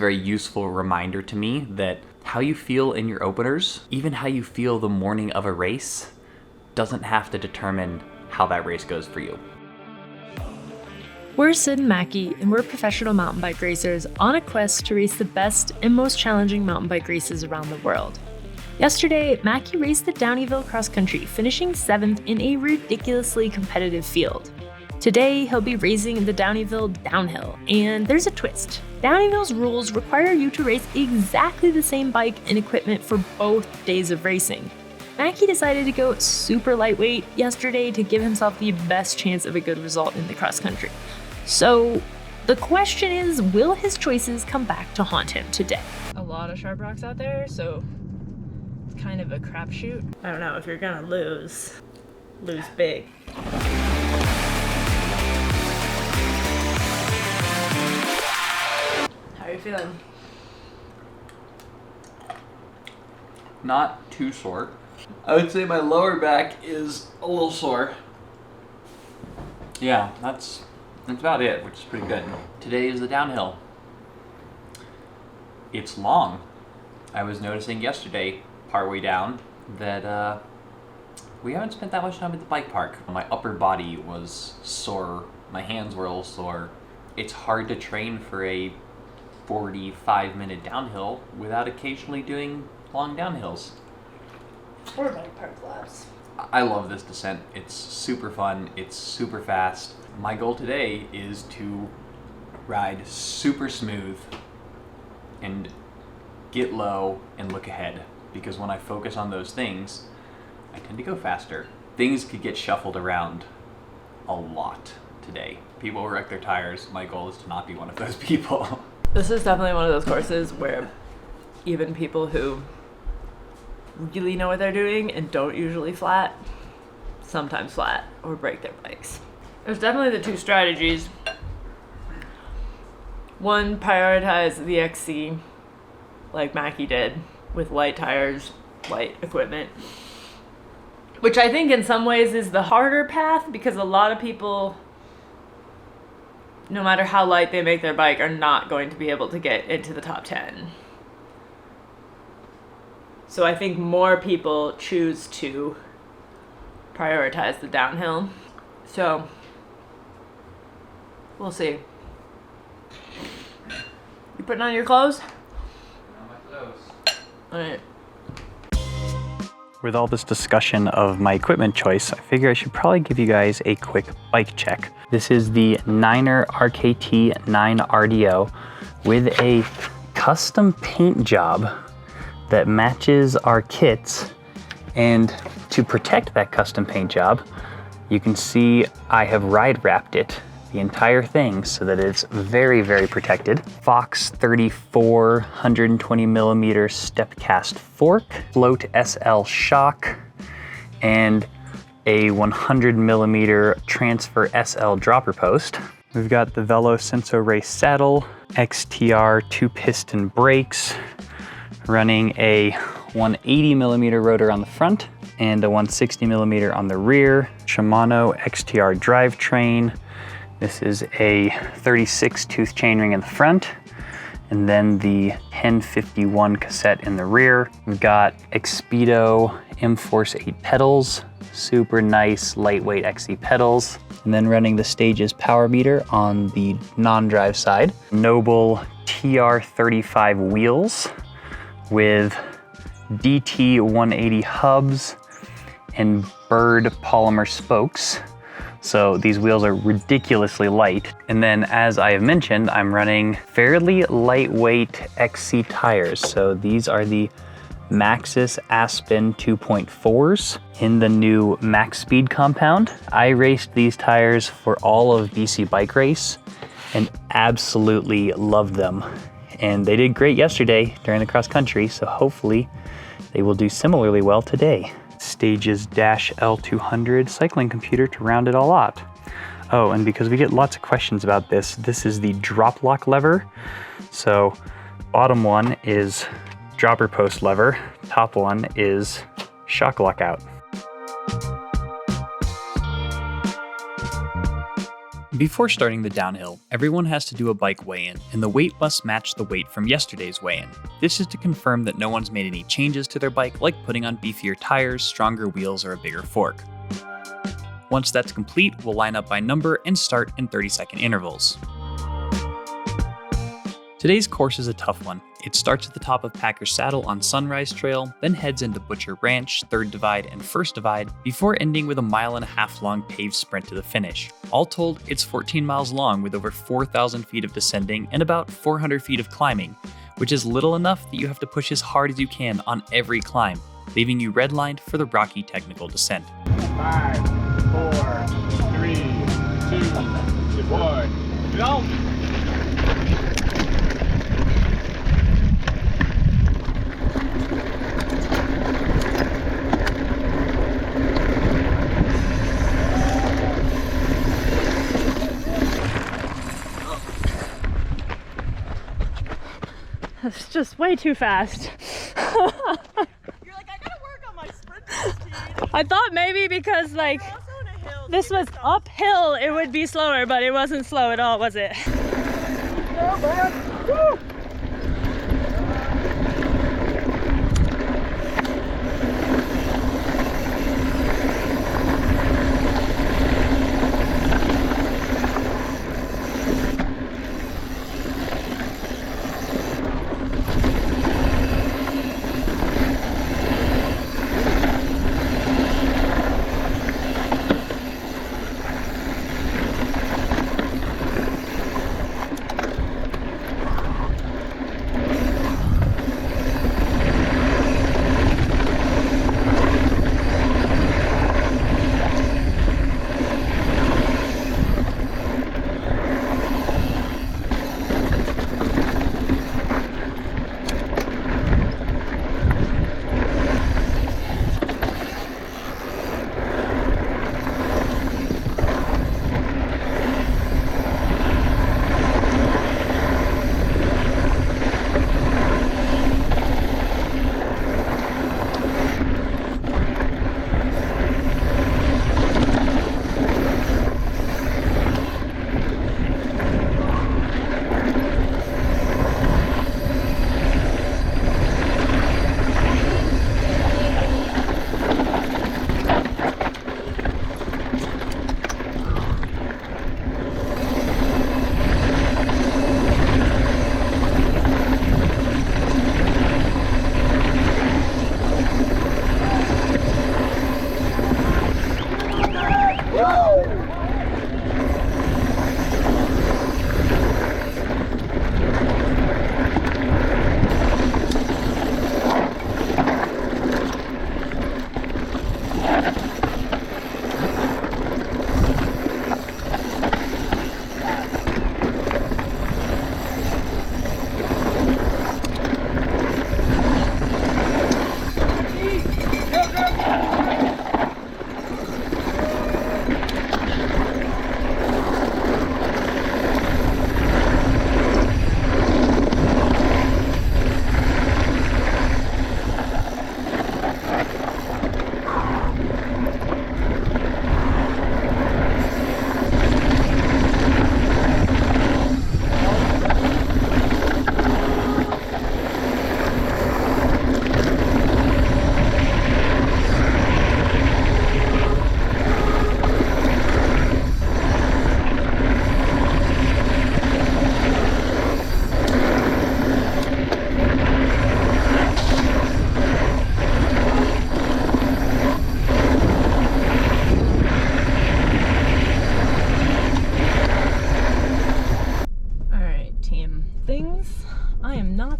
very useful reminder to me that how you feel in your openers, even how you feel the morning of a race, doesn't have to determine how that race goes for you. We're Sid and Mackie, and we're professional mountain bike racers on a quest to race the best and most challenging mountain bike races around the world. Yesterday, Mackie raced the Downieville Cross Country, finishing 7th in a ridiculously competitive field. Today, he'll be racing the Downieville Downhill, and there's a twist. Downieville's rules require you to race exactly the same bike and equipment for both days of racing. Mackie decided to go super lightweight yesterday to give himself the best chance of a good result in the cross country. So the question is, will his choices come back to haunt him today? A lot of sharp rocks out there, so it's kind of a crapshoot. I don't know, if you're gonna lose big. How are you feeling? Not too sore. I would say my lower back is a little sore. Yeah, that's about it, which is pretty good. Today is the downhill. It's long. I was noticing yesterday, partway down, that we haven't spent that much time at the bike park. My upper body was sore. My hands were a little sore. It's hard to train for a 45-minute downhill without occasionally doing long downhills. Or bike park laps. I love this descent. It's super fun. It's super fast. My goal today is to ride super smooth and get low and look ahead, because when I focus on those things, I tend to go faster. Things could get shuffled around a lot today. People wreck their tires. My goal is to not be one of those people. This is definitely one of those courses where even people who really know what they're doing and don't usually sometimes flat or break their bikes. There's definitely the two strategies. One, prioritize the XC like Mackie did with light tires, light equipment, which I think in some ways is the harder path, because a lot of people, no matter how light they make their bike, are not going to be able to get into the top 10. So I think more people choose to prioritize the downhill. So we'll see. You putting on your clothes? On my clothes. All right. With all this discussion of my equipment choice, I figure I should probably give you guys a quick bike check. This is the Niner RKT 9 RDO with a custom paint job that matches our kits. And to protect that custom paint job, you can see I have ride wrapped it, the entire thing, so that it's very, very protected. Fox 34 120 millimeter step cast fork, float SL shock, and a 100 millimeter transfer SL dropper post. We've got the Velo Senso Race saddle, XTR 2-piston brakes, running a 180 millimeter rotor on the front and a 160 millimeter on the rear. Shimano XTR drivetrain. This is a 36 tooth chainring in the front, and then the 1051 cassette in the rear. We've got Expedo M-Force 8 pedals, super nice lightweight XC pedals, and then running the Stages power meter on the non-drive side. Noble TR35 wheels with DT 180 hubs and Bird polymer spokes. So these wheels are ridiculously light. And then, as I have mentioned, I'm running fairly lightweight XC tires. So these are the Maxxis Aspen 2.4s in the new Max Speed compound. I raced these tires for all of BC Bike Race and absolutely loved them. And they did great yesterday during the cross country, so hopefully they will do similarly well today. Stages L200 cycling computer to round it all out. Oh, and because we get lots of questions about this, this is the drop lock lever. So bottom one is dropper post lever, top one is shock lockout. Before starting the downhill, everyone has to do a bike weigh-in, and the weight must match the weight from yesterday's weigh-in. This is to confirm that no one's made any changes to their bike, like putting on beefier tires, stronger wheels, or a bigger fork. Once that's complete, we'll line up by number and start in 30-second intervals. Today's course is a tough one. It starts at the top of Packer Saddle on Sunrise Trail, then heads into Butcher Ranch, Third Divide, and First Divide, before ending with a 1.5 mile long paved sprint to the finish. All told, it's 14 miles long with over 4,000 feet of descending and about 400 feet of climbing, which is little enough that you have to push as hard as you can on every climb, leaving you redlined for the rocky technical descent. 5, 4, 3, 2, 1, go! That's just way too fast. You're like, I gotta work on my sprint speed. I thought maybe because like You're also on a hill. this was uphill, it would be slower, but it wasn't slow at all, was it? Go, man! Woo!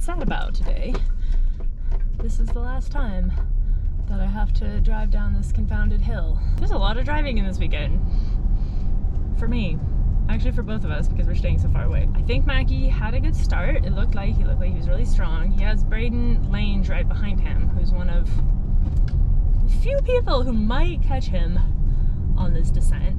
sad about today. This is the last time that I have to drive down this confounded hill. There's a lot of driving in this weekend. For me. Actually for both of us because we're staying so far away. I think Mackie had a good start. It looked like he was really strong. He has Braden Lange right behind him, who's one of the few people who might catch him on this descent.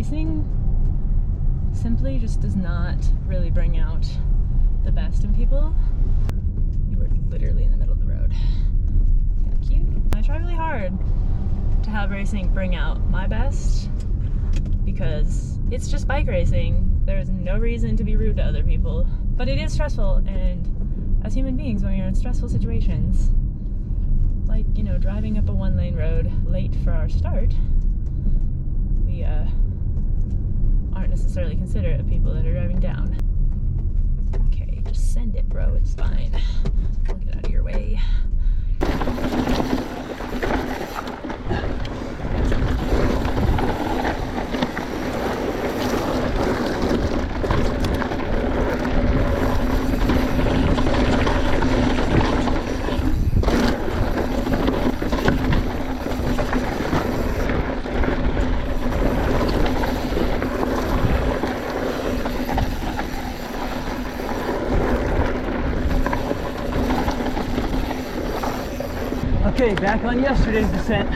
racing simply just does not really bring out the best in people. You were literally in the middle of the road. Thank you. I try really hard to have racing bring out my best because it's just bike racing. There's no reason to be rude to other people, but it is stressful, and as human beings, when you're in stressful situations, like, you know, driving up a one-lane road late for our start, we aren't necessarily considerate of people that are driving down. Okay, just send it, bro, it's fine. I'll get out of your way. Okay, back on yesterday's descent.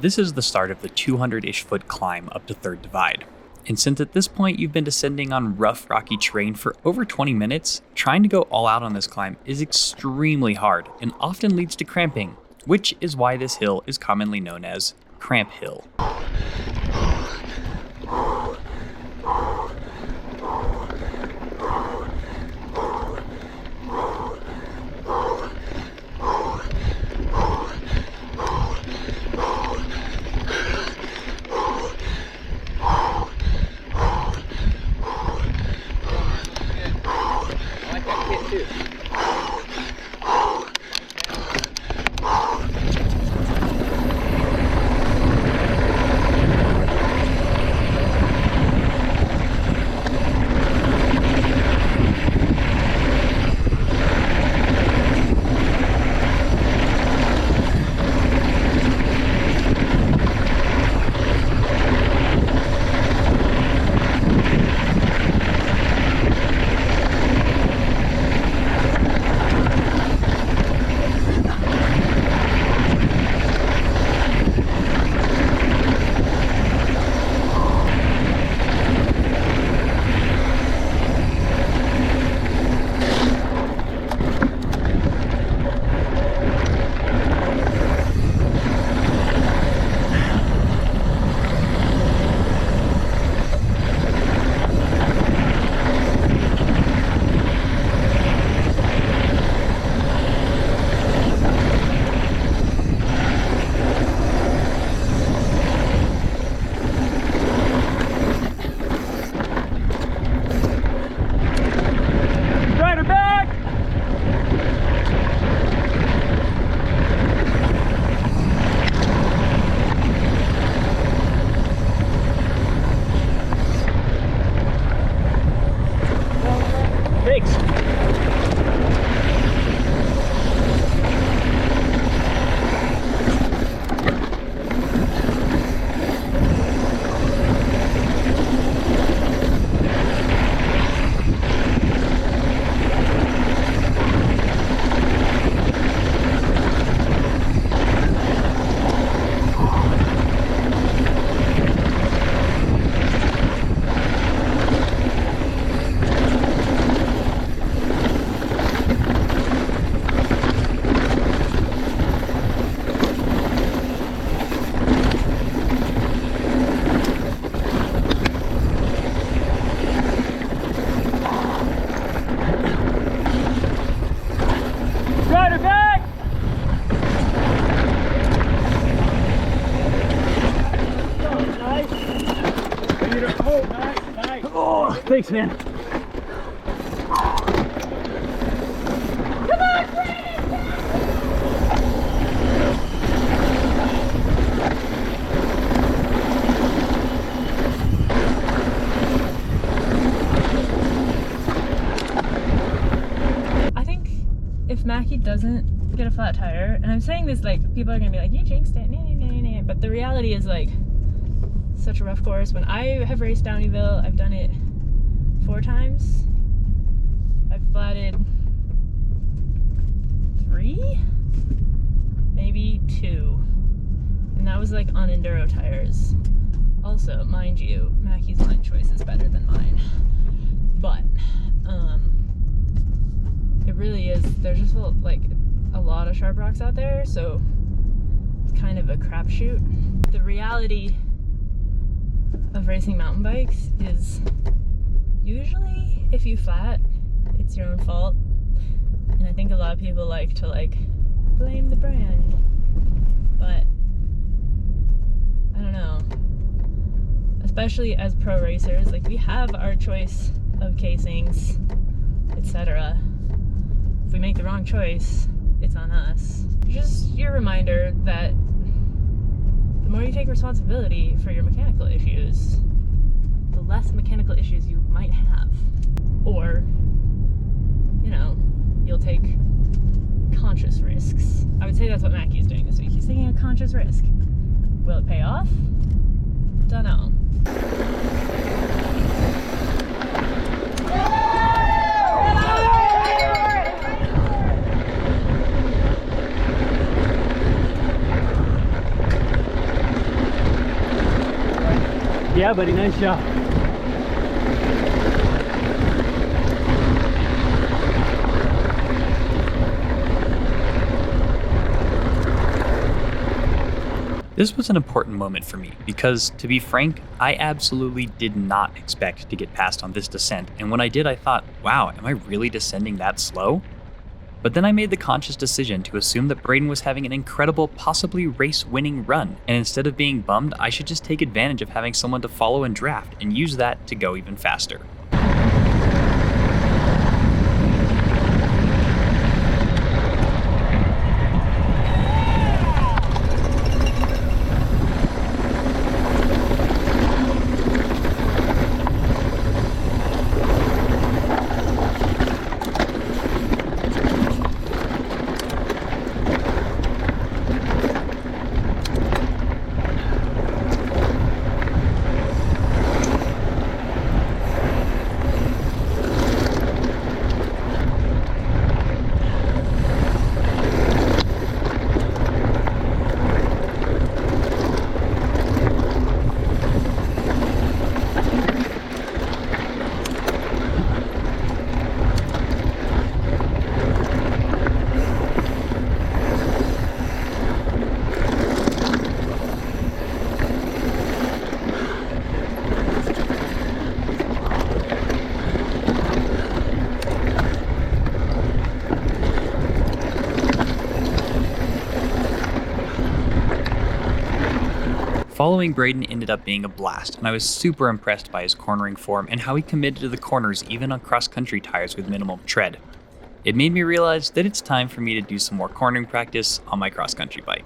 This is the start of the 200-ish foot climb up to Third Divide. And since at this point you've been descending on rough, rocky terrain for over 20 minutes, trying to go all out on this climb is extremely hard and often leads to cramping, which is why this hill is commonly known as Cramp Hill. Thanks, man. I think if Mackie doesn't get a flat tire, and I'm saying this like people are gonna be like, you jinxed it, but the reality is like such a rough course. When I have raced Downieville, I've done it 4 times. I've flatted 3, maybe 2, and that was like on enduro tires. Also, mind you, Mackie's line choice is better than mine, but it really is. There's just like a lot of sharp rocks out there, so it's kind of a crapshoot. The reality of racing mountain bikes is usually if you flat, it's your own fault. And I think a lot of people like to like blame the brand, but I don't know. Especially as pro racers, like we have our choice of casings, etc. If we make the wrong choice, it's on us. Just your reminder that the more you take responsibility for your mechanical issues, the less mechanical issues you might have. Or, you know, you'll take conscious risks. I would say that's what Mackie is doing this week. He's taking a conscious risk. Will it pay off? Dunno. Yeah, buddy, nice job. This was an important moment for me because, to be frank, I absolutely did not expect to get past on this descent, and when I did I thought, wow, am I really descending that slow? But then I made the conscious decision to assume that Braden was having an incredible, possibly race-winning run, and instead of being bummed, I should just take advantage of having someone to follow and draft and use that to go even faster. Following Braden ended up being a blast, and I was super impressed by his cornering form and how he committed to the corners even on cross-country tires with minimum tread. It made me realize that it's time for me to do some more cornering practice on my cross-country bike.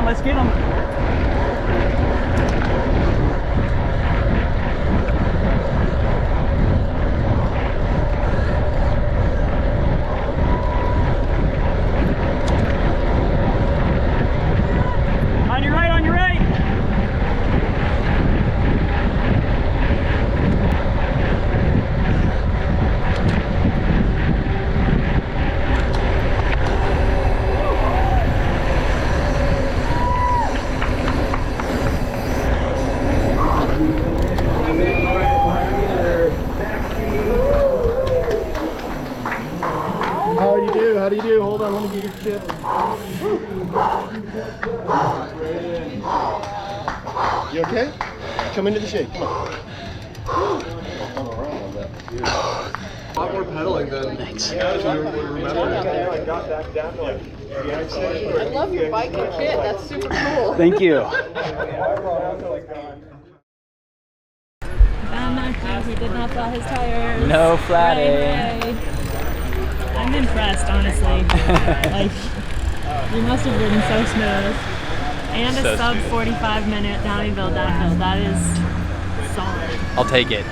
let's get him. On your right, on your right. How do you do? How do you do? Hold on, let me get your chip. You okay? Come into the shake. Come on. A lot more pedaling than thanks. I got that down to like I love your bike and kit. That's super cool. Thank you. He did not flat his tires. No flatting. Hooray. I'm impressed, honestly. Like, you must have ridden so smooth. And a So sub smooth. 45-minute Downieville downhill. That is solid. I'll take it.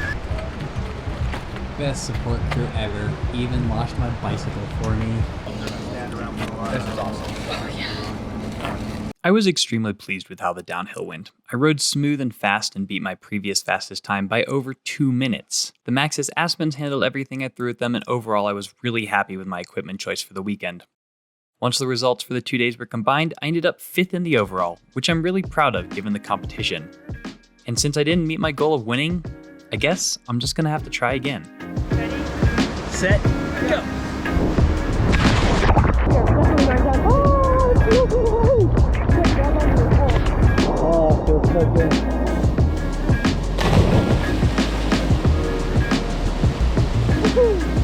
Best support crew ever. Even washed my bicycle for me. This is awesome. I was extremely pleased with how the downhill went. I rode smooth and fast and beat my previous fastest time by over 2 minutes. The Maxxis Aspens handled everything I threw at them, and overall I was really happy with my equipment choice for the weekend. Once the results for the 2 days were combined, I ended up 5th in the overall, which I'm really proud of given the competition. And since I didn't meet my goal of winning, I guess I'm just gonna have to try again. Ready? Set, go! Oh, feels so good. Woohoo!